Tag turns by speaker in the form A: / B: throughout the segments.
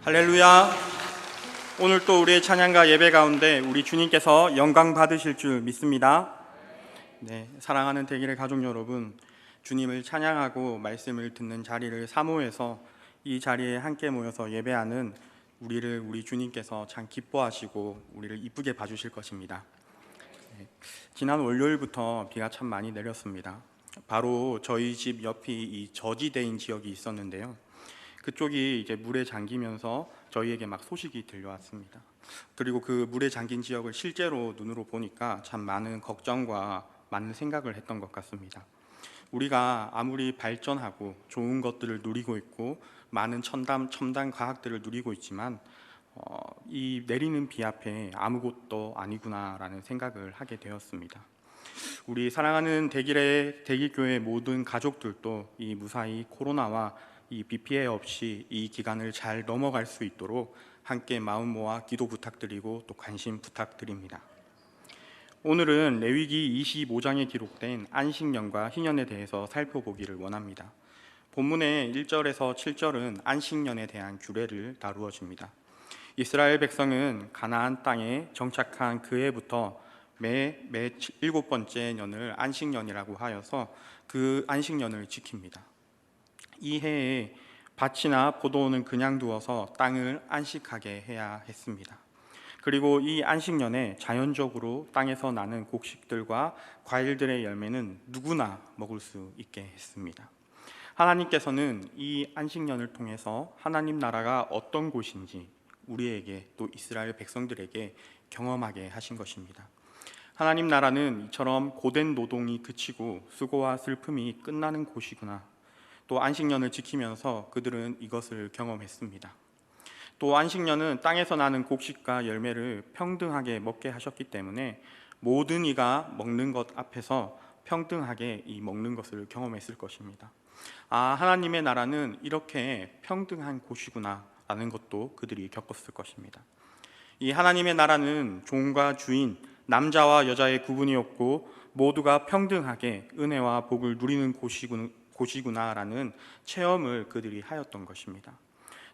A: 할렐루야. 오늘 또 우리의 찬양과 예배 가운데 우리 주님께서 영광 받으실 줄 믿습니다. 네, 사랑하는 대길의 가족 여러분, 주님을 찬양하고 말씀을 듣는 자리를 사모해서 이 자리에 함께 모여서 예배하는 우리 주님께서 참 기뻐하시고 우리를 이쁘게 봐주실 것입니다. 네, 지난 월요일부터 비가 참 많이 내렸습니다. 바로 저희 집 옆이 이 저지대인 지역이 있었는데요. 그쪽이 이제 물에 잠기면서 저희에게 막 소식이 들려왔습니다. 그리고 그 물에 잠긴 지역을 실제로 눈으로 보니까 참 많은 걱정과 많은 생각을 했던 것 같습니다. 우리가 아무리 발전하고 좋은 것들을 누리고 있고 많은 첨단 과학들을 누리고 있지만 이 내리는 비 앞에 아무것도 아니구나라는 생각을 하게 되었습니다. 우리 사랑하는 대길교회 모든 가족들도 이 무사히 코로나와 이 비 피해 없이 이 기간을 잘 넘어갈 수 있도록 함께 마음 모아 기도 부탁드리고 또 관심 부탁드립니다. 오늘은 레위기 25장에 기록된 안식년과 희년에 대해서 살펴보기를 원합니다. 본문의 1절에서 7절은 안식년에 대한 규례를 다루어 줍니다. 이스라엘 백성은 가나안 땅에 정착한 그 해부터 매 7번째 년을 안식년이라고 하여서 그 안식년을 지킵니다. 이 해에 밭이나 포도원은 그냥 두어서 땅을 안식하게 해야 했습니다. 그리고 이 안식년에 자연적으로 땅에서 나는 곡식들과 과일들의 열매는 누구나 먹을 수 있게 했습니다. 하나님께서는 이 안식년을 통해서 하나님 나라가 어떤 곳인지 우리에게 또 이스라엘 백성들에게 경험하게 하신 것입니다. 하나님 나라는 이처럼 고된 노동이 그치고 수고와 슬픔이 끝나는 곳이구나. 또 안식년을 지키면서 그들은 이것을 경험했습니다. 또 안식년은 땅에서 나는 곡식과 열매를 평등하게 먹게 하셨기 때문에 모든 이가 먹는 것 앞에서 평등하게 이 먹는 것을 경험했을 것입니다. 하나님의 나라는 이렇게 평등한 곳이구나 라는 것도 그들이 겪었을 것입니다. 이 하나님의 나라는 종과 주인, 남자와 여자의 구분이 없고 모두가 평등하게 은혜와 복을 누리는 곳이구나라는 체험을 그들이 하였던 것입니다.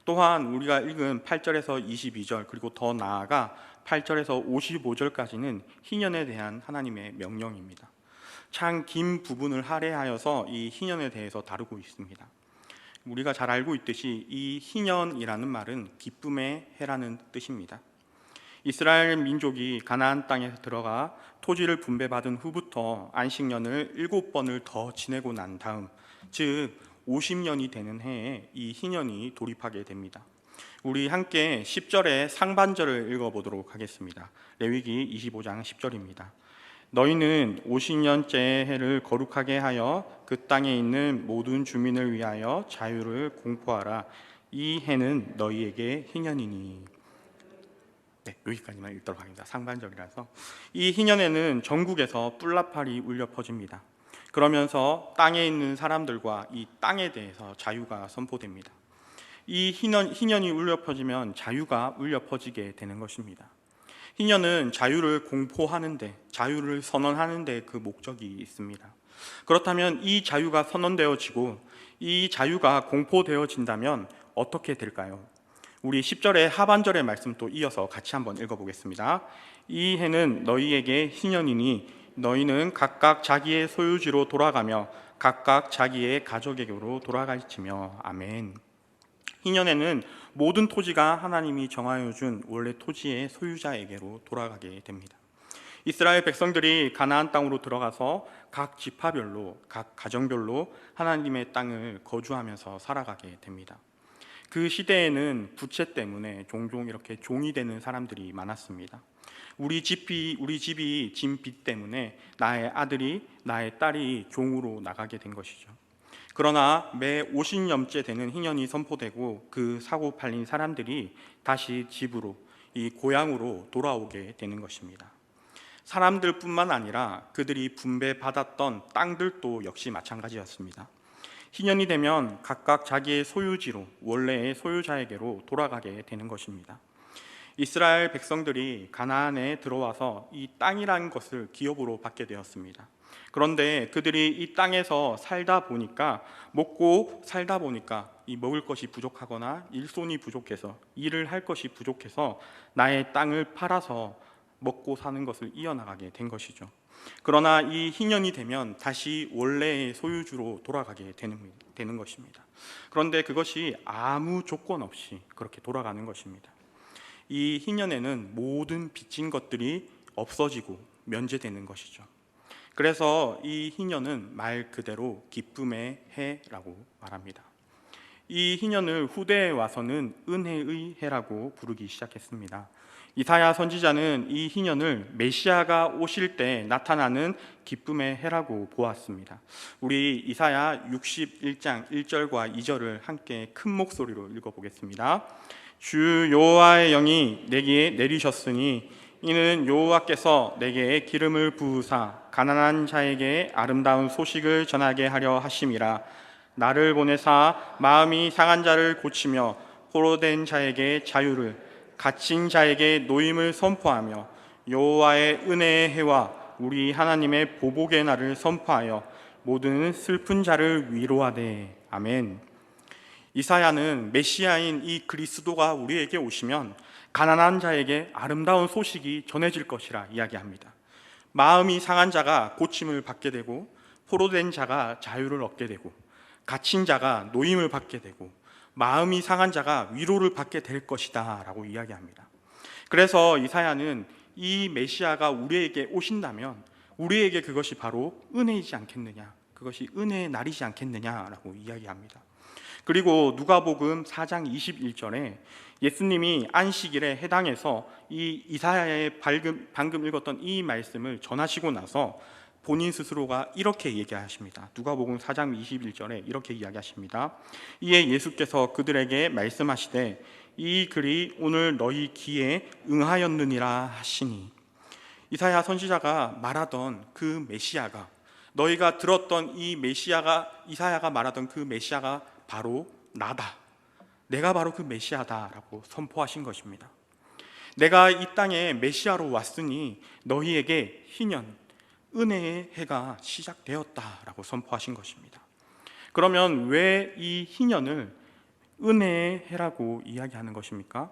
A: 또한 우리가 읽은 8절에서 22절 그리고 더 나아가 8절에서 55절까지는 희년에 대한 하나님의 명령입니다. 참 긴 부분을 할애하여서 이 희년에 대해서 다루고 있습니다. 우리가 잘 알고 있듯이 이 희년이라는 말은 기쁨의 해라는 뜻입니다. 이스라엘 민족이 가나안 땅에 들어가 토지를 분배받은 후부터 안식년을 7번을 더 지내고 난 다음, 즉 50년이 되는 해에 이 희년이 돌입하게 됩니다. 우리 함께 10절의 상반절을 읽어보도록 하겠습니다. 레위기 25장 10절입니다. 너희는 50년째 해를 거룩하게 하여 그 땅에 있는 모든 주민을 위하여 자유를 공포하라. 이 해는 너희에게 희년이니. 네, 여기까지만 읽도록 하겠습니다. 상반절이라서. 이 희년에는 전국에서 뿔나팔이 울려 퍼집니다. 그러면서 땅에 있는 사람들과 이 땅에 대해서 자유가 선포됩니다. 이 희년이 울려 퍼지면 자유가 울려 퍼지게 되는 것입니다. 희년은 자유를 공포하는데, 자유를 선언하는데 그 목적이 있습니다. 그렇다면 이 자유가 선언되어지고 이 자유가 공포되어진다면 어떻게 될까요? 우리 10절의 하반절의 말씀 또 이어서 같이 한번 읽어보겠습니다. 이 해는 너희에게 희년이니 너희는 각각 자기의 소유지로 돌아가며 각각 자기의 가족에게로 돌아갈지며. 아멘. 희년에는 모든 토지가 하나님이 정하여 준 원래 토지의 소유자에게로 돌아가게 됩니다. 이스라엘 백성들이 가나안 땅으로 들어가서 각 지파별로, 각 가정별로 하나님의 땅을 거주하면서 살아가게 됩니다. 그 시대에는 부채 때문에 종종 이렇게 종이 되는 사람들이 많았습니다. 우리 집이 진 빚 때문에 나의 아들이, 나의 딸이 종으로 나가게 된 것이죠. 그러나 매 50년째 되는 희년이 선포되고 그 사고 팔린 사람들이 다시 집으로, 이 고향으로 돌아오게 되는 것입니다. 사람들뿐만 아니라 그들이 분배받았던 땅들도 역시 마찬가지였습니다. 희년이 되면 각각 자기의 소유지로, 원래의 소유자에게로 돌아가게 되는 것입니다. 이스라엘 백성들이 가나안에 들어와서 이 땅이라는 것을 기업으로 받게 되었습니다. 그런데 그들이 이 땅에서 먹고 살다 보니까 이 먹을 것이 부족하거나 일손이 부족해서, 일을 할 것이 부족해서 나의 땅을 팔아서 먹고 사는 것을 이어나가게 된 것이죠. 그러나 이 희년이 되면 다시 원래의 소유주로 돌아가게 되는 것입니다. 그런데 그것이 아무 조건 없이 그렇게 돌아가는 것입니다. 이 희년에는 모든 빚진 것들이 없어지고 면제되는 것이죠. 그래서 이 희년은 말 그대로 기쁨의 해라고 말합니다. 이 희년을 후대에 와서는 은혜의 해라고 부르기 시작했습니다. 이사야 선지자는 이 희년을 메시아가 오실 때 나타나는 기쁨의 해라고 보았습니다. 우리 이사야 61장 1절과 2절을 함께 큰 목소리로 읽어보겠습니다. 주 여호와의 영이 내게 내리셨으니 이는 여호와께서 내게 기름을 부으사 가난한 자에게 아름다운 소식을 전하게 하려 하심이라. 나를 보내사 마음이 상한 자를 고치며 포로된 자에게 자유를, 갇힌 자에게 노임을 선포하며 여호와의 은혜의 해와 우리 하나님의 보복의 날을 선포하여 모든 슬픈 자를 위로하되. 아멘. 이사야는 메시아인 이 그리스도가 우리에게 오시면 가난한 자에게 아름다운 소식이 전해질 것이라 이야기합니다. 마음이 상한 자가 고침을 받게 되고, 포로된 자가 자유를 얻게 되고, 갇힌 자가 노임을 받게 되고, 마음이 상한 자가 위로를 받게 될 것이다 라고 이야기합니다. 그래서 이사야는 이 메시아가 우리에게 오신다면 우리에게 그것이 바로 은혜이지 않겠느냐, 그것이 은혜의 날이지 않겠느냐라고 이야기합니다. 그리고 누가복음 4장 21절에 예수님이 안식일에 해당해서 이 이사야의 방금 읽었던 이 말씀을 전하시고 나서 본인 스스로가 이렇게 얘기하십니다. 누가복음 4장 21절에 이렇게 이야기하십니다. 이에 예수께서 그들에게 말씀하시되 이 글이 오늘 너희 귀에 응하였느니라 하시니. 이사야 선지자가 말하던 그 메시아가, 너희가 들었던 이 메시아가, 이사야가 말하던 그 메시아가 바로 나다, 내가 바로 그 메시아다라고 선포하신 것입니다. 내가 이 땅에 메시아로 왔으니 너희에게 희년, 은혜의 해가 시작되었다라고 선포하신 것입니다. 그러면 왜 이 희년을 은혜의 해라고 이야기하는 것입니까?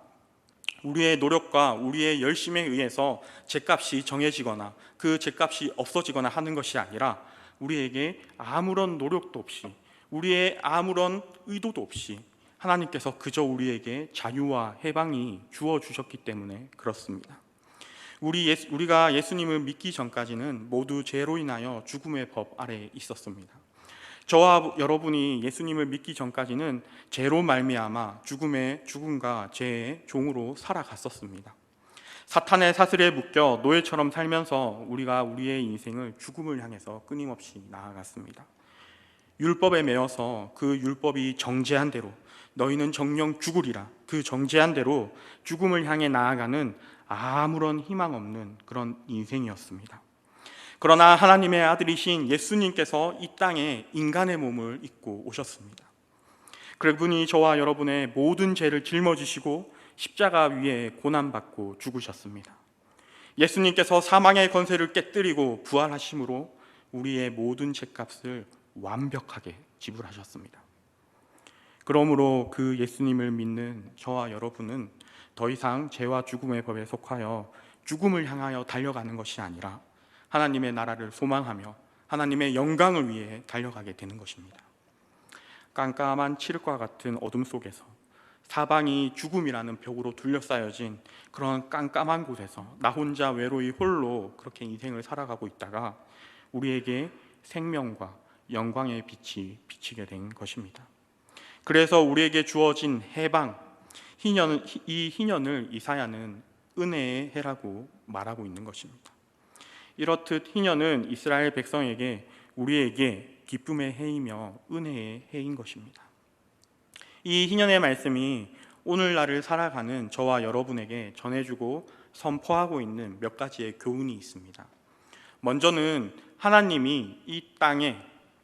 A: 우리의 노력과 우리의 열심에 의해서 죗값이 정해지거나 그 죗값이 없어지거나 하는 것이 아니라 우리에게 아무런 노력도 없이, 우리의 아무런 의도도 없이 하나님께서 그저 우리에게 자유와 해방이 주어 주셨기 때문에 그렇습니다. 우리가 예수님을 믿기 전까지는 모두 죄로 인하여 죽음의 법 아래에 있었습니다. 저와 여러분이 예수님을 믿기 전까지는 죄로 말미암아 죽음과 죄의 종으로 살아갔었습니다. 사탄의 사슬에 묶여 노예처럼 살면서 우리가 우리의 인생을 죽음을 향해서 끊임없이 나아갔습니다. 율법에 매여서 그 율법이 정죄한 대로 너희는 정령 죽으리라, 그 정죄한 대로 죽음을 향해 나아가는 아무런 희망 없는 그런 인생이었습니다. 그러나 하나님의 아들이신 예수님께서 이 땅에 인간의 몸을 입고 오셨습니다. 그분이 저와 여러분의 모든 죄를 짊어지시고 십자가 위에 고난받고 죽으셨습니다. 예수님께서 사망의 권세를 깨뜨리고 부활하심으로 우리의 모든 죄값을 완벽하게 지불하셨습니다. 그러므로 그 예수님을 믿는 저와 여러분은 더 이상 죄와 죽음의 법에 속하여 죽음을 향하여 달려가는 것이 아니라 하나님의 나라를 소망하며 하나님의 영광을 위해 달려가게 되는 것입니다. 깜깜한 칠흑과 같은 어둠 속에서 사방이 죽음이라는 벽으로 둘러싸여진 그런 깜깜한 곳에서 나 혼자 외로이 홀로 그렇게 인생을 살아가고 있다가 우리에게 생명과 영광의 빛이 비치게 된 것입니다. 그래서 우리에게 주어진 해방, 이 희년을 이사야는 은혜의 해라고 말하고 있는 것입니다. 이렇듯 희년은 이스라엘 백성에게, 우리에게 기쁨의 해이며 은혜의 해인 것입니다. 이 희년의 말씀이 오늘날을 살아가는 저와 여러분에게 전해주고 선포하고 있는 몇 가지의 교훈이 있습니다. 먼저는 하나님이 이 땅에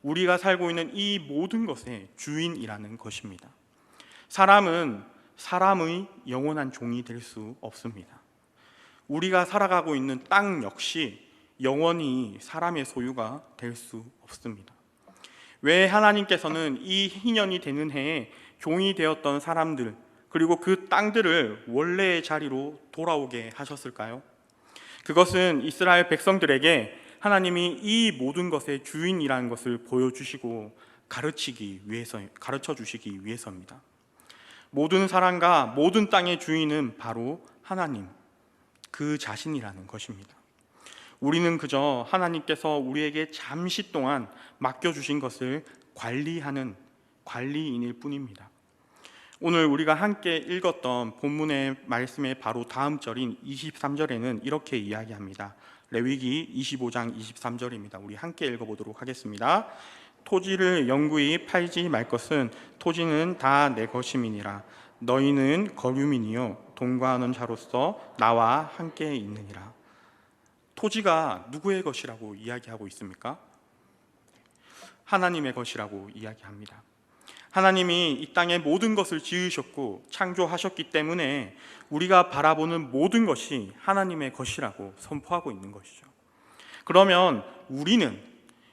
A: 우리가 살고 있는 이 모든 것의 주인이라는 것입니다. 사람은 사람의 영원한 종이 될 수 없습니다. 우리가 살아가고 있는 땅 역시 영원히 사람의 소유가 될 수 없습니다. 왜 하나님께서는 이 희년이 되는 해에 종이 되었던 사람들 그리고 그 땅들을 원래의 자리로 돌아오게 하셨을까요? 그것은 이스라엘 백성들에게 하나님이 이 모든 것의 주인이라는 것을 보여주시고 가르쳐 주시기 위해서입니다. 모든 사람과 모든 땅의 주인은 바로 하나님, 그 자신이라는 것입니다. 우리는 그저 하나님께서 우리에게 잠시 동안 맡겨주신 것을 관리하는 관리인일 뿐입니다. 오늘 우리가 함께 읽었던 본문의 말씀의 바로 다음 절인 23절에는 이렇게 이야기합니다. 레위기 25장 23절입니다. 우리 함께 읽어보도록 하겠습니다. 토지를 영구히 팔지 말 것은 토지는 다 내 것임이니라. 너희는 거류민이요 동거하는 자로서 나와 함께 있느니라. 토지가 누구의 것이라고 이야기하고 있습니까? 하나님의 것이라고 이야기합니다. 하나님이 이 땅에 모든 것을 지으셨고 창조하셨기 때문에 우리가 바라보는 모든 것이 하나님의 것이라고 선포하고 있는 것이죠. 그러면 우리는,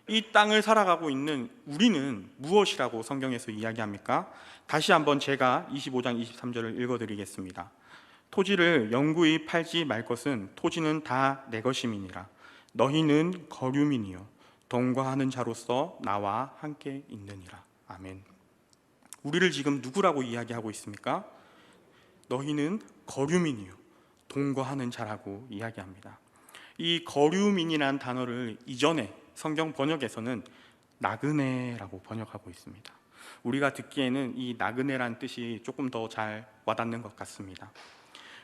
A: 이 땅을 살아가고 있는 우리는 무엇이라고 성경에서 이야기합니까? 다시 한번 제가 25장 23절을 읽어드리겠습니다. 토지를 영구히 팔지 말 것은 토지는 다 내 것임이니라. 너희는 거류민이요 동거하는 자로서 나와 함께 있느니라. 아멘. 우리를 지금 누구라고 이야기하고 있습니까? 너희는 거류민이요 동거하는 자라고 이야기합니다. 이 거류민이라는 단어를 이전에 성경 번역에서는 나그네라고 번역하고 있습니다. 우리가 듣기에는 이 나그네란 뜻이 조금 더 잘 와닿는 것 같습니다.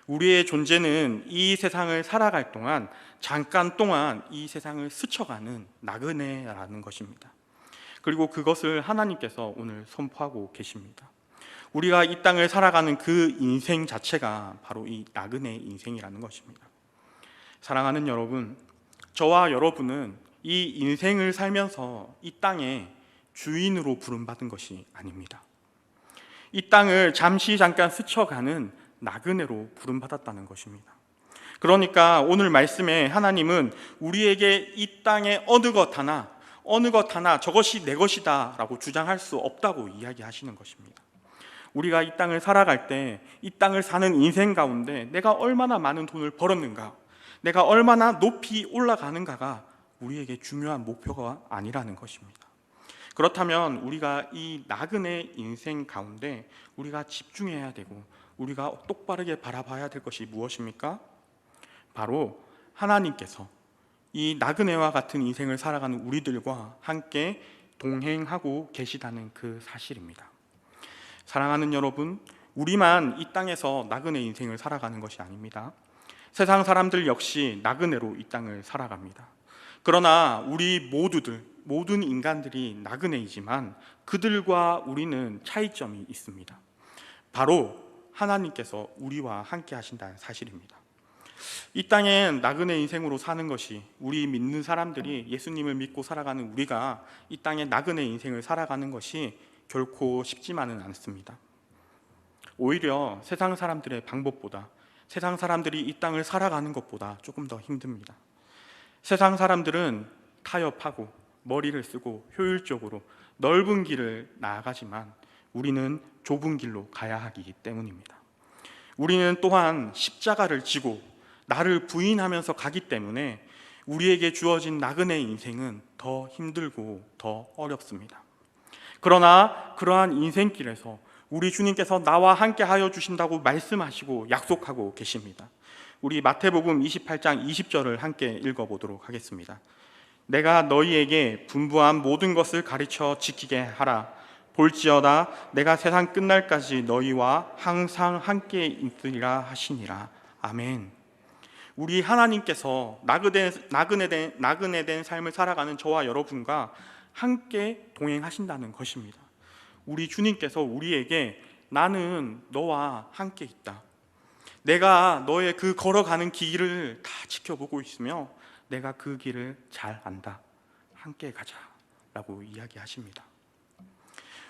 A: 우리의 존재는 이 세상을 살아갈 동안 잠깐 동안 이 세상을 스쳐가는 나그네라는 것입니다. 그리고 그것을 하나님께서 오늘 선포하고 계십니다. 우리가 이 땅을 살아가는 그 인생 자체가 바로 이 나그네 인생이라는 것입니다. 사랑하는 여러분, 저와 여러분은 이 인생을 살면서 이 땅의 주인으로 부름받은 것이 아닙니다. 이 땅을 잠깐 스쳐가는 나그네로 부름받았다는 것입니다. 그러니까 오늘 말씀에 하나님은 우리에게 이 땅의 어느 것 하나 저것이 내 것이다 라고 주장할 수 없다고 이야기하시는 것입니다. 우리가 이 땅을 살아갈 때 이 땅을 사는 인생 가운데 내가 얼마나 많은 돈을 벌었는가, 내가 얼마나 높이 올라가는가가 우리에게 중요한 목표가 아니라는 것입니다. 그렇다면 우리가 이 나그네 인생 가운데 우리가 집중해야 되고 우리가 똑바르게 바라봐야 될 것이 무엇입니까? 바로 하나님께서 이 나그네와 같은 인생을 살아가는 우리들과 함께 동행하고 계시다는 그 사실입니다. 사랑하는 여러분, 우리만 이 땅에서 나그네 인생을 살아가는 것이 아닙니다. 세상 사람들 역시 나그네로 이 땅을 살아갑니다. 그러나 우리 모든 인간들이 나그네이지만 그들과 우리는 차이점이 있습니다. 바로 하나님께서 우리와 함께 하신다는 사실입니다. 이 땅엔 나그네 인생으로 사는 것이, 우리 믿는 사람들이 예수님을 믿고 살아가는 우리가 이 땅에 나그네 인생을 살아가는 것이 결코 쉽지만은 않습니다. 오히려 세상 사람들의 방법보다, 세상 사람들이 이 땅을 살아가는 것보다 조금 더 힘듭니다. 세상 사람들은 타협하고 머리를 쓰고 효율적으로 넓은 길을 나아가지만 우리는 좁은 길로 가야 하기 때문입니다. 우리는 또한 십자가를 지고 나를 부인하면서 가기 때문에 우리에게 주어진 나그네 인생은 더 힘들고 더 어렵습니다. 그러나 그러한 인생길에서 우리 주님께서 나와 함께 하여 주신다고 말씀하시고 약속하고 계십니다. 우리 마태복음 28장 20절을 함께 읽어보도록 하겠습니다. 내가 너희에게 분부한 모든 것을 가르쳐 지키게 하라. 볼지어다 내가 세상 끝날까지 너희와 항상 함께 있으리라 하시니라. 아멘. 우리 하나님께서 나그네된 삶을 살아가는 저와 여러분과 함께 동행하신다는 것입니다. 우리 주님께서 우리에게 나는 너와 함께 있다. 내가 너의 그 걸어가는 길을 다 지켜보고 있으며 내가 그 길을 잘 안다. 함께 가자 라고 이야기하십니다.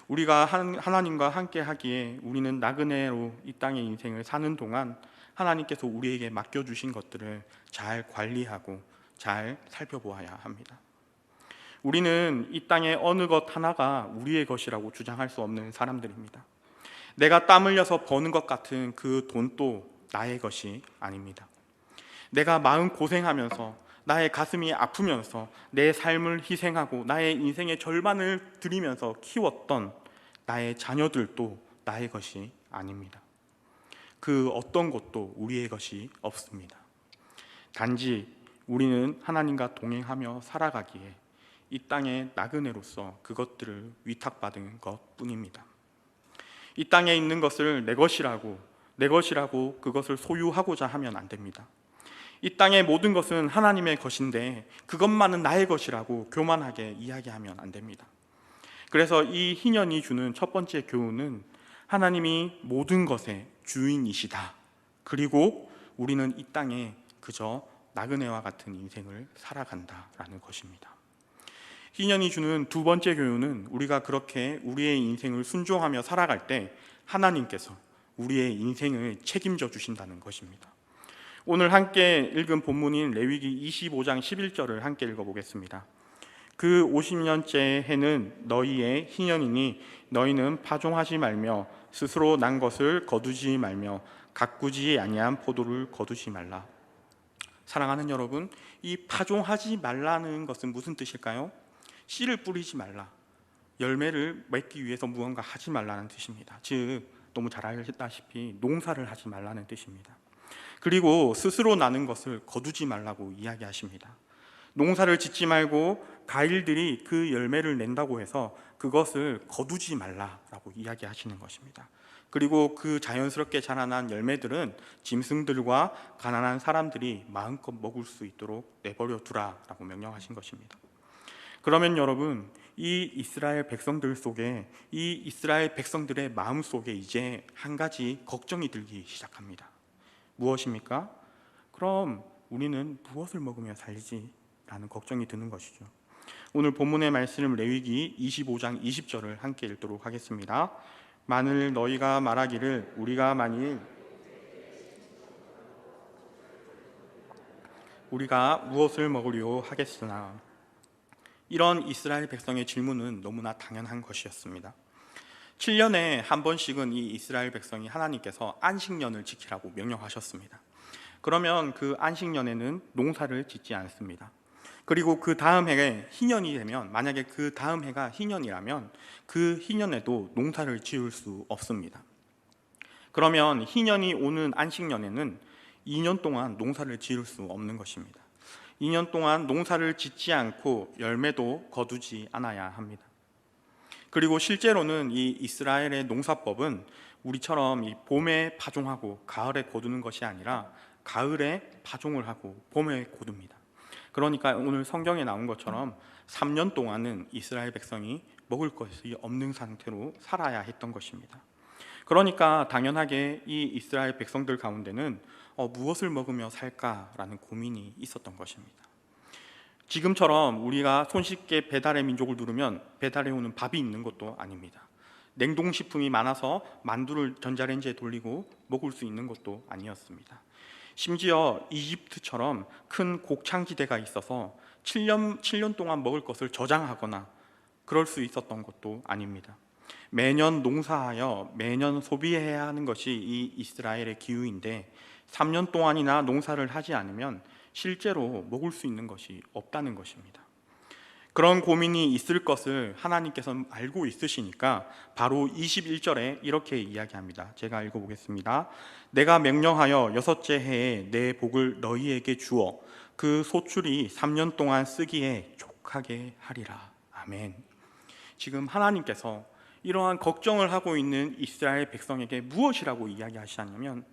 A: 우리가 하나님과 함께 하기에 우리는 나그네로 이 땅의 인생을 사는 동안 하나님께서 우리에게 맡겨주신 것들을 잘 관리하고 잘 살펴보아야 합니다. 우리는 이 땅의 어느 것 하나가 우리의 것이라고 주장할 수 없는 사람들입니다. 내가 땀 흘려서 버는 것 같은 그 돈도 나의 것이 아닙니다. 내가 마음 고생하면서 나의 가슴이 아프면서 내 삶을 희생하고 나의 인생의 절반을 들이면서 키웠던 나의 자녀들도 나의 것이 아닙니다. 그 어떤 것도 우리의 것이 없습니다. 단지 우리는 하나님과 동행하며 살아가기에 이 땅의 나그네로서 그것들을 위탁받은 것뿐입니다. 이 땅에 있는 것을 내 것이라고 그것을 소유하고자 하면 안 됩니다. 이 땅의 모든 것은 하나님의 것인데 그것만은 나의 것이라고 교만하게 이야기하면 안 됩니다. 그래서 이 희년이 주는 첫 번째 교훈은 하나님이 모든 것의 주인이시다. 그리고 우리는 이 땅에 그저 나그네와 같은 인생을 살아간다라는 것입니다. 희년이 주는 두 번째 교훈은 우리가 그렇게 우리의 인생을 순종하며 살아갈 때 하나님께서 우리의 인생을 책임져 주신다는 것입니다. 오늘 함께 읽은 본문인 레위기 25장 11절을 함께 읽어보겠습니다. 그 50년째 해는 너희의 희년이니 너희는 파종하지 말며 스스로 난 것을 거두지 말며 가꾸지 아니한 포도를 거두지 말라. 사랑하는 여러분, 이 파종하지 말라는 것은 무슨 뜻일까요? 씨를 뿌리지 말라, 열매를 맺기 위해서 무언가 하지 말라는 뜻입니다. 즉 너무 잘 알다시피 농사를 하지 말라는 뜻입니다. 그리고 스스로 나는 것을 거두지 말라고 이야기하십니다. 농사를 짓지 말고 과일들이 그 열매를 낸다고 해서 그것을 거두지 말라라고 이야기하시는 것입니다. 그리고 그 자연스럽게 자라난 열매들은 짐승들과 가난한 사람들이 마음껏 먹을 수 있도록 내버려 두라라고 명령하신 것입니다. 그러면 여러분, 이 이스라엘 백성들 속에, 이 이스라엘 백성들의 마음 속에 이제 한 가지 걱정이 들기 시작합니다. 무엇입니까? 그럼 우리는 무엇을 먹으며 살지? 라는 걱정이 드는 것이죠. 오늘 본문의 말씀 레위기 25장 20절을 함께 읽도록 하겠습니다. 만일 너희가 말하기를 우리가 무엇을 먹으려 하겠으나. 이런 이스라엘 백성의 질문은 너무나 당연한 것이었습니다. 7년에 한 번씩은 이 이스라엘 백성이 하나님께서 안식년을 지키라고 명령하셨습니다. 그러면 그 안식년에는 농사를 짓지 않습니다. 그리고 그 다음 해에 희년이 되면, 만약에 그 다음 해가 희년이라면 그 희년에도 농사를 지을 수 없습니다. 그러면 희년이 오는 안식년에는 2년 동안 농사를 지을 수 없는 것입니다. 2년 동안 농사를 짓지 않고 열매도 거두지 않아야 합니다. 그리고 실제로는 이 이스라엘의 농사법은 우리처럼 이 봄에 파종하고 가을에 거두는 것이 아니라 가을에 파종을 하고 봄에 거둡니다. 그러니까 오늘 성경에 나온 것처럼 3년 동안은 이스라엘 백성이 먹을 것이 없는 상태로 살아야 했던 것입니다. 그러니까 당연하게 이 이스라엘 백성들 가운데는 무엇을 먹으며 살까라는 고민이 있었던 것입니다. 지금처럼 우리가 손쉽게 배달의 민족을 누르면 배달해 오는 밥이 있는 것도 아닙니다. 냉동식품이 많아서 만두를 전자레인지에 돌리고 먹을 수 있는 것도 아니었습니다. 심지어 이집트처럼 큰 곡창지대가 있어서 7년 동안 먹을 것을 저장하거나 그럴 수 있었던 것도 아닙니다. 매년 농사하여 매년 소비해야 하는 것이 이 이스라엘의 기후인데 3년 동안이나 농사를 하지 않으면 실제로 먹을 수 있는 것이 없다는 것입니다. 그런 고민이 있을 것을 하나님께서 알고 있으시니까 바로 21절에 이렇게 이야기합니다. 제가 읽어보겠습니다. 내가 명령하여 6째 해에 내 복을 너희에게 주어 그 소출이 3년 동안 쓰기에 족하게 하리라. 아멘. 지금 하나님께서 이러한 걱정을 하고 있는 이스라엘 백성에게 무엇이라고 이야기하시냐면,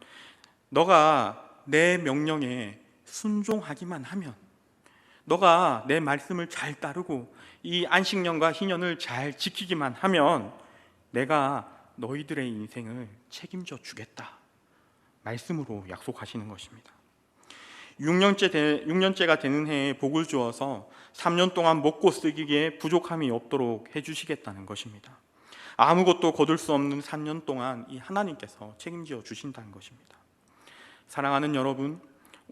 A: 너가 내 명령에 순종하기만 하면, 너가 내 말씀을 잘 따르고 이 안식년과 희년을 잘 지키기만 하면 내가 너희들의 인생을 책임져 주겠다, 말씀으로 약속하시는 것입니다. 6년째가 되는 해에 복을 주어서 3년 동안 먹고 쓰기에 부족함이 없도록 해주시겠다는 것입니다. 아무것도 거둘 수 없는 3년 동안 이 하나님께서 책임져 주신다는 것입니다. 사랑하는 여러분,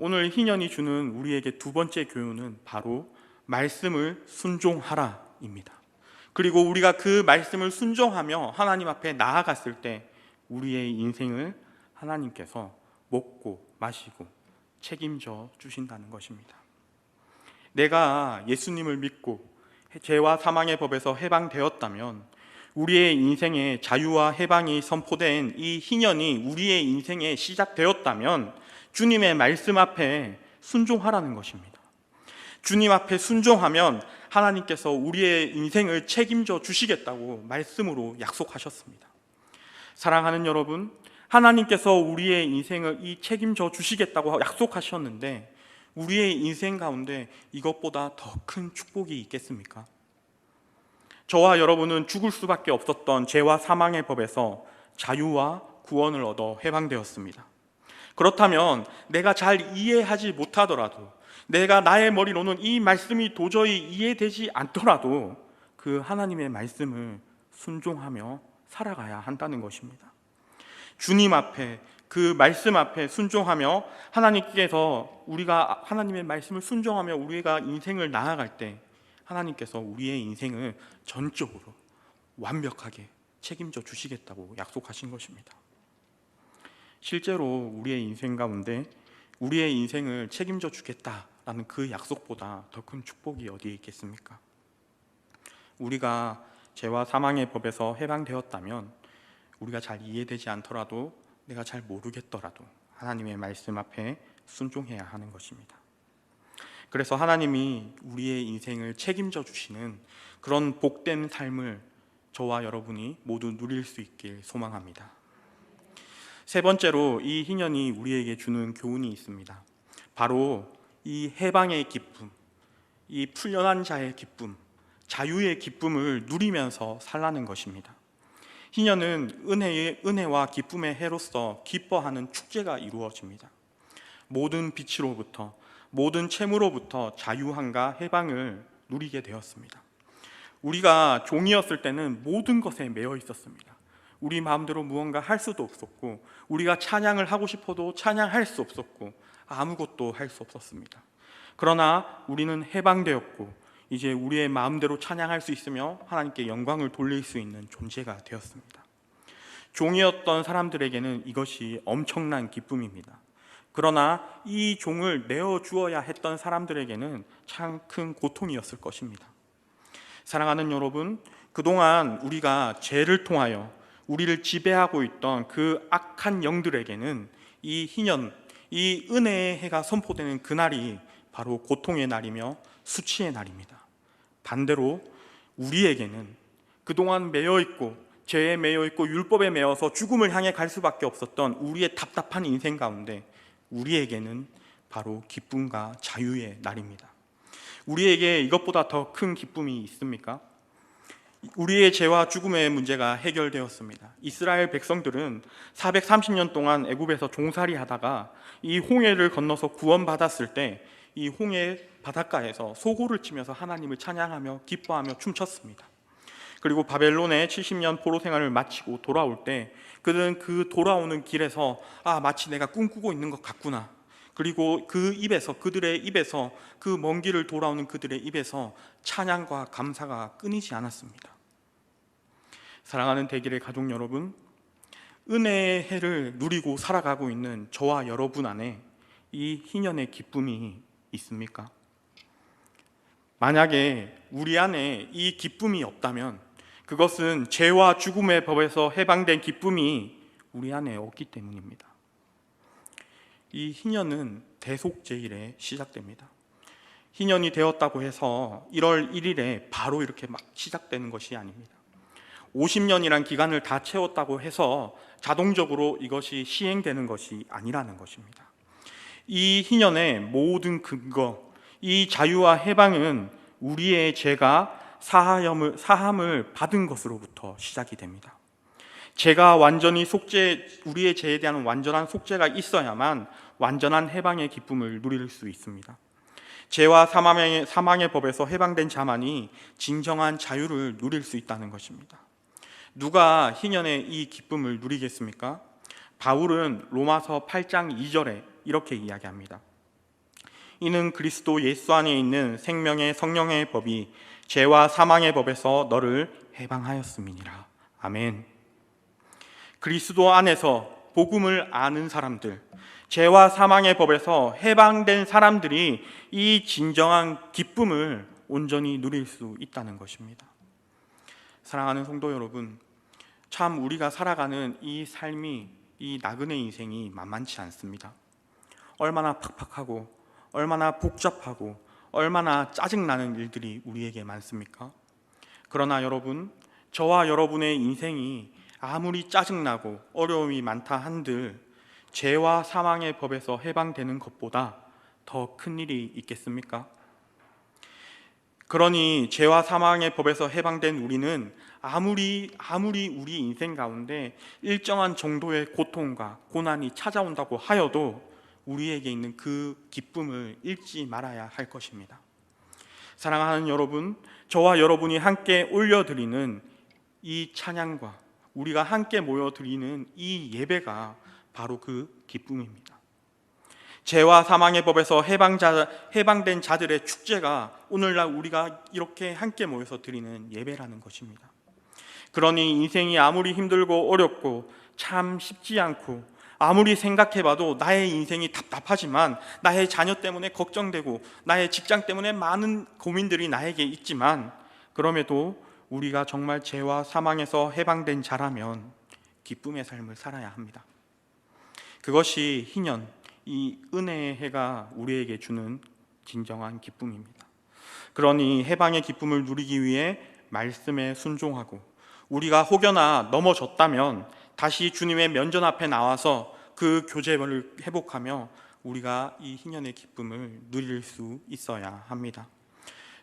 A: 오늘 희년이 주는 우리에게 두 번째 교훈은 바로 말씀을 순종하라입니다. 그리고 우리가 그 말씀을 순종하며 하나님 앞에 나아갔을 때 우리의 인생을 하나님께서 먹고 마시고 책임져 주신다는 것입니다. 내가 예수님을 믿고 죄와 사망의 법에서 해방되었다면 우리의 인생에 자유와 해방이 선포된 이 희년이 우리의 인생에 시작되었다면 주님의 말씀 앞에 순종하라는 것입니다. 주님 앞에 순종하면 하나님께서 우리의 인생을 책임져 주시겠다고 말씀으로 약속하셨습니다. 사랑하는 여러분, 하나님께서 우리의 인생을 책임져 주시겠다고 약속하셨는데 우리의 인생 가운데 이것보다 더 큰 축복이 있겠습니까? 저와 여러분은 죽을 수밖에 없었던 죄와 사망의 법에서 자유와 구원을 얻어 해방되었습니다. 그렇다면 내가 잘 이해하지 못하더라도, 내가 나의 머리로는 이 말씀이 도저히 이해되지 않더라도 그 하나님의 말씀을 순종하며 살아가야 한다는 것입니다. 주님 앞에, 그 말씀 앞에 순종하며 하나님께서 우리가 하나님의 말씀을 순종하며 우리가 인생을 나아갈 때 하나님께서 우리의 인생을 전적으로 완벽하게 책임져 주시겠다고 약속하신 것입니다. 실제로 우리의 인생 가운데 우리의 인생을 책임져 주겠다라는 그 약속보다 더 큰 축복이 어디에 있겠습니까? 우리가 죄와 사망의 법에서 해방되었다면 우리가 잘 이해되지 않더라도, 내가 잘 모르겠더라도 하나님의 말씀 앞에 순종해야 하는 것입니다. 그래서 하나님이 우리의 인생을 책임져 주시는 그런 복된 삶을 저와 여러분이 모두 누릴 수 있길 소망합니다. 세 번째로 이 희년이 우리에게 주는 교훈이 있습니다. 바로 이 해방의 기쁨, 이 풀려난 자의 기쁨, 자유의 기쁨을 누리면서 살라는 것입니다. 희년은 은혜와 기쁨의 해로서 기뻐하는 축제가 이루어집니다. 모든 빛으로부터, 모든 채무로부터 자유함과 해방을 누리게 되었습니다. 우리가 종이었을 때는 모든 것에 매여 있었습니다. 우리 마음대로 무언가 할 수도 없었고, 우리가 찬양을 하고 싶어도 찬양할 수 없었고, 아무것도 할 수 없었습니다. 그러나 우리는 해방되었고 이제 우리의 마음대로 찬양할 수 있으며 하나님께 영광을 돌릴 수 있는 존재가 되었습니다. 종이었던 사람들에게는 이것이 엄청난 기쁨입니다. 그러나 이 종을 내어주어야 했던 사람들에게는 참 큰 고통이었을 것입니다. 사랑하는 여러분, 그동안 우리가 죄를 통하여 우리를 지배하고 있던 그 악한 영들에게는 이 희년, 이 은혜의 해가 선포되는 그날이 바로 고통의 날이며 수치의 날입니다. 반대로 우리에게는 그동안 매여있고 죄에 매여있고 율법에 매여서 죽음을 향해 갈 수밖에 없었던 우리의 답답한 인생 가운데 우리에게는 바로 기쁨과 자유의 날입니다. 우리에게 이것보다 더 큰 기쁨이 있습니까? 우리의 죄와 죽음의 문제가 해결되었습니다. 이스라엘 백성들은 430년 동안 애굽에서 종살이 하다가 이 홍해를 건너서 구원받았을 때 이 홍해 바닷가에서 소고를 치면서 하나님을 찬양하며 기뻐하며 춤췄습니다. 그리고 바벨론의 70년 포로 생활을 마치고 돌아올 때 그들은 그 돌아오는 길에서 마치 내가 꿈꾸고 있는 것 같구나. 그리고 그들의 입에서 그 먼 길을 돌아오는 그들의 입에서 찬양과 감사가 끊이지 않았습니다. 사랑하는 대길의 가족 여러분, 은혜의 해를 누리고 살아가고 있는 저와 여러분 안에 이 희년의 기쁨이 있습니까? 만약에 우리 안에 이 기쁨이 없다면 그것은 죄와 죽음의 법에서 해방된 기쁨이 우리 안에 없기 때문입니다. 이 희년은 대속제일에 시작됩니다. 희년이 되었다고 해서 1월 1일에 바로 이렇게 막 시작되는 것이 아닙니다. 50년이란 기간을 다 채웠다고 해서 자동적으로 이것이 시행되는 것이 아니라는 것입니다. 이 희년의 모든 근거, 이 자유와 해방은 우리의 죄가 사함을 받은 것으로부터 시작이 됩니다. 죄가 완전히 우리의 죄에 대한 완전한 속죄가 있어야만 완전한 해방의 기쁨을 누릴 수 있습니다. 죄와 사망의 법에서 해방된 자만이 진정한 자유를 누릴 수 있다는 것입니다. 누가 희년의 이 기쁨을 누리겠습니까? 바울은 로마서 8장 2절에 이렇게 이야기합니다. 이는 그리스도 예수 안에 있는 생명의 성령의 법이 죄와 사망의 법에서 너를 해방하였음이니라. 아멘. 그리스도 안에서 복음을 아는 사람들, 죄와 사망의 법에서 해방된 사람들이 이 진정한 기쁨을 온전히 누릴 수 있다는 것입니다. 사랑하는 성도 여러분, 참 우리가 살아가는 이 삶이, 이 나그네 인생이 만만치 않습니다. 얼마나 팍팍하고 얼마나 복잡하고 얼마나 짜증나는 일들이 우리에게 많습니까? 그러나 여러분, 저와 여러분의 인생이 아무리 짜증나고 어려움이 많다 한들 죄와 사망의 법에서 해방되는 것보다 더 큰 일이 있겠습니까? 그러니 죄와 사망의 법에서 해방된 우리는 아무리 우리 인생 가운데 일정한 정도의 고통과 고난이 찾아온다고 하여도 우리에게 있는 그 기쁨을 잃지 말아야 할 것입니다. 사랑하는 여러분, 저와 여러분이 함께 올려드리는 이 찬양과 우리가 함께 모여드리는 이 예배가 바로 그 기쁨입니다. 죄와 사망의 법에서 해방된 자들의 축제가 오늘날 우리가 이렇게 함께 모여서 드리는 예배라는 것입니다. 그러니 인생이 아무리 힘들고 어렵고 참 쉽지 않고 아무리 생각해봐도 나의 인생이 답답하지만, 나의 자녀 때문에 걱정되고 나의 직장 때문에 많은 고민들이 나에게 있지만, 그럼에도 우리가 정말 죄와 사망에서 해방된 자라면 기쁨의 삶을 살아야 합니다. 그것이 희년, 이 은혜의 해가 우리에게 주는 진정한 기쁨입니다. 그러니 해방의 기쁨을 누리기 위해 말씀에 순종하고, 우리가 혹여나 넘어졌다면 다시 주님의 면전 앞에 나와서 그 교제를 회복하며 우리가 이 희년의 기쁨을 누릴 수 있어야 합니다.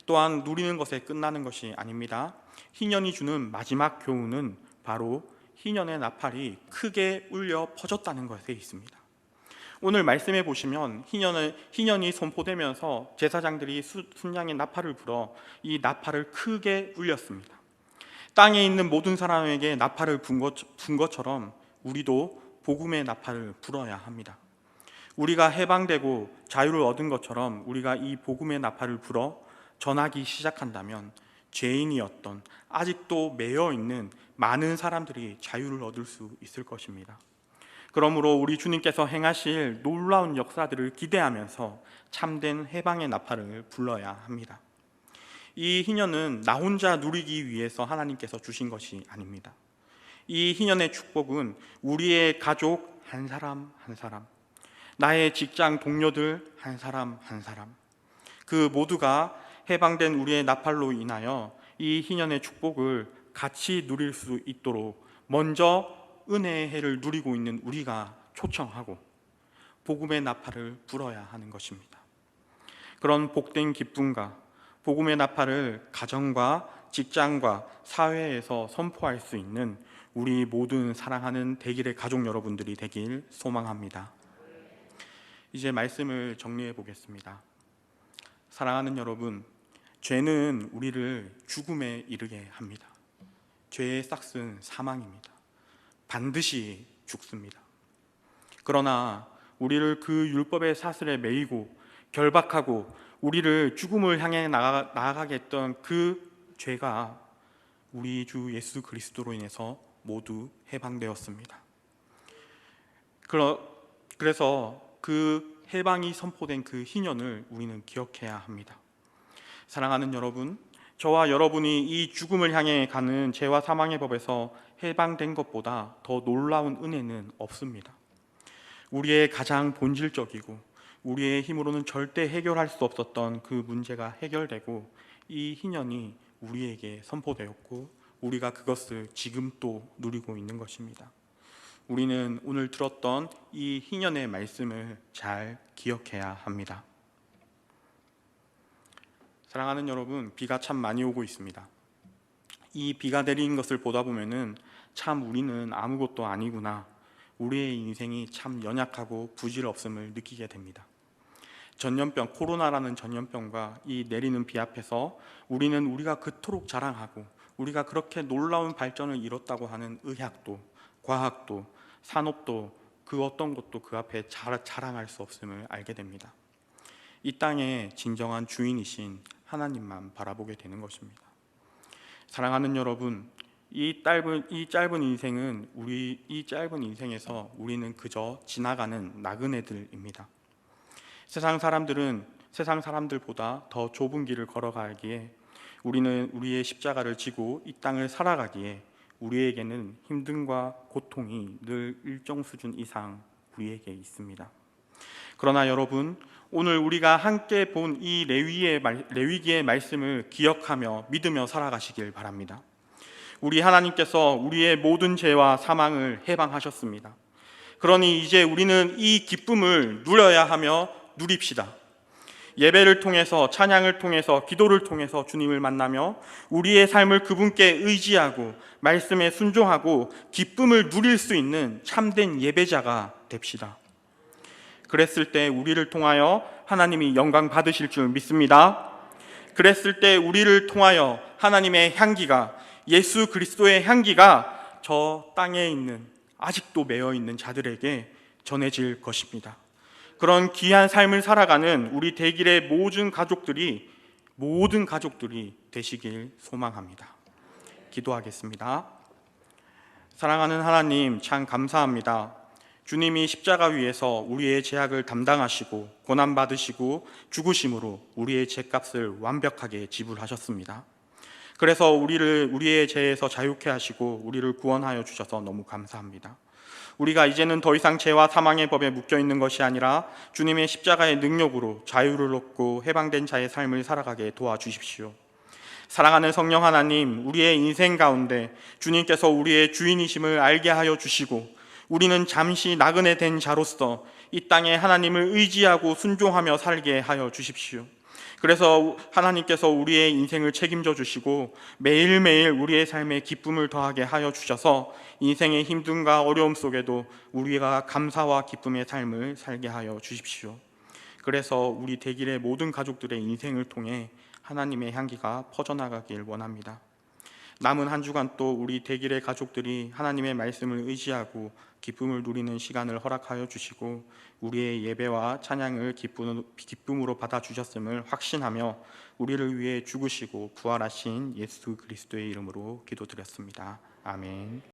A: 또한 누리는 것에 끝나는 것이 아닙니다. 희년이 주는 마지막 교훈은 바로 희년의 나팔이 크게 울려 퍼졌다는 것에 있습니다. 오늘 말씀해 보시면 희년이 선포되면서 제사장들이 순양의 나팔을 불어 이 나팔을 크게 울렸습니다. 땅에 있는 모든 사람에게 나팔을 분 것처럼 우리도 복음의 나팔을 불어야 합니다. 우리가 해방되고 자유를 얻은 것처럼 우리가 이 복음의 나팔을 불어 전하기 시작한다면 죄인이었던, 아직도 매여 있는 많은 사람들이 자유를 얻을 수 있을 것입니다. 그러므로 우리 주님께서 행하실 놀라운 역사들을 기대하면서 참된 해방의 나팔을 불러야 합니다. 이 희년은 나 혼자 누리기 위해서 하나님께서 주신 것이 아닙니다. 이 희년의 축복은 우리의 가족 한 사람 한 사람, 나의 직장 동료들 한 사람 한 사람, 그 모두가 해방된 우리의 나팔로 인하여 이 희년의 축복을 같이 누릴 수 있도록 먼저 은혜의 해를 누리고 있는 우리가 초청하고 복음의 나팔을 불어야 하는 것입니다. 그런 복된 기쁨과 복음의 나팔을 가정과 직장과 사회에서 선포할 수 있는 우리 모든 사랑하는 대길의 가족 여러분들이 되길 소망합니다. 이제 말씀을 정리해 보겠습니다. 사랑하는 여러분, 죄는 우리를 죽음에 이르게 합니다. 죄의 싹은 사망입니다. 반드시 죽습니다. 그러나 우리를 그 율법의 사슬에 매이고 결박하고 우리를 죽음을 향해 나아가게 했던 그 죄가 우리 주 예수 그리스도로 인해서 모두 해방되었습니다. 그래서 그 해방이 선포된 그 희년을 우리는 기억해야 합니다. 사랑하는 여러분, 저와 여러분이 이 죽음을 향해 가는 죄와 사망의 법에서 해방된 것보다 더 놀라운 은혜는 없습니다. 우리의 가장 본질적이고 우리의 힘으로는 절대 해결할 수 없었던 그 문제가 해결되고 이 희년이 우리에게 선포되었고 우리가 그것을 지금 또 누리고 있는 것입니다. 우리는 오늘 들었던 이 희년의 말씀을 잘 기억해야 합니다. 사랑하는 여러분, 비가 참 많이 오고 있습니다. 이 비가 내리는 것을 보다 보면은 참 우리는 아무것도 아니구나, 우리의 인생이 참 연약하고 부질없음을 느끼게 됩니다. 전염병, 코로나라는 전염병과 이 내리는 비 앞에서 우리는 우리가 그토록 자랑하고 우리가 그렇게 놀라운 발전을 이뤘다고 하는 의학도, 과학도, 산업도 그 어떤 것도 그 앞에 자랑할 수 없음을 알게 됩니다. 이 땅의 진정한 주인이신 하나님만 바라보게 되는 것입니다. 사랑하는 여러분, 이 짧은 인생에서 우리는 그저 지나가는 나그네들입니다. 세상 사람들보다 더 좁은 길을 걸어가기에, 우리는 우리의 십자가를 지고 이 땅을 살아가기에 우리에게는 힘듦과 고통이 늘 일정 수준 이상 우리에게 있습니다. 그러나 여러분, 오늘 우리가 함께 본 이 레위기의 말씀을 기억하며 믿으며 살아가시길 바랍니다. 우리 하나님께서 우리의 모든 죄와 사망을 해방하셨습니다. 그러니 이제 우리는 이 기쁨을 누려야 하며 누립시다. 예배를 통해서, 찬양을 통해서, 기도를 통해서 주님을 만나며 우리의 삶을 그분께 의지하고 말씀에 순종하고 기쁨을 누릴 수 있는 참된 예배자가 됩시다. 그랬을 때 우리를 통하여 하나님이 영광 받으실 줄 믿습니다. 그랬을 때 우리를 통하여 하나님의 향기가, 예수 그리스도의 향기가 저 땅에 있는, 아직도 매여 있는 자들에게 전해질 것입니다. 그런 귀한 삶을 살아가는 우리 대길의 모든 가족들이 되시길 소망합니다. 기도하겠습니다. 사랑하는 하나님, 참 감사합니다. 주님이 십자가 위에서 우리의 죄악을 담당하시고 고난받으시고 죽으심으로 우리의 죄값을 완벽하게 지불하셨습니다. 그래서 우리의 죄에서 자유케 하시고 우리를 구원하여 주셔서 너무 감사합니다. 우리가 이제는 더 이상 죄와 사망의 법에 묶여 있는 것이 아니라 주님의 십자가의 능력으로 자유를 얻고 해방된 자의 삶을 살아가게 도와주십시오. 사랑하는 성령 하나님, 우리의 인생 가운데 주님께서 우리의 주인이심을 알게 하여 주시고 우리는 잠시 나그네 된 자로서 이 땅에 하나님을 의지하고 순종하며 살게 하여 주십시오. 그래서 하나님께서 우리의 인생을 책임져 주시고 매일매일 우리의 삶에 기쁨을 더하게 하여 주셔서 인생의 힘듦과 어려움 속에도 우리가 감사와 기쁨의 삶을 살게 하여 주십시오. 그래서 우리 대길의 모든 가족들의 인생을 통해 하나님의 향기가 퍼져나가길 원합니다. 남은 한 주간 또 우리 대길의 가족들이 하나님의 말씀을 의지하고 기쁨을 누리는 시간을 허락하여 주시고 우리의 예배와 찬양을 기쁨으로 받아주셨음을 확신하며 우리를 위해 죽으시고 부활하신 예수 그리스도의 이름으로 기도드렸습니다. 아멘.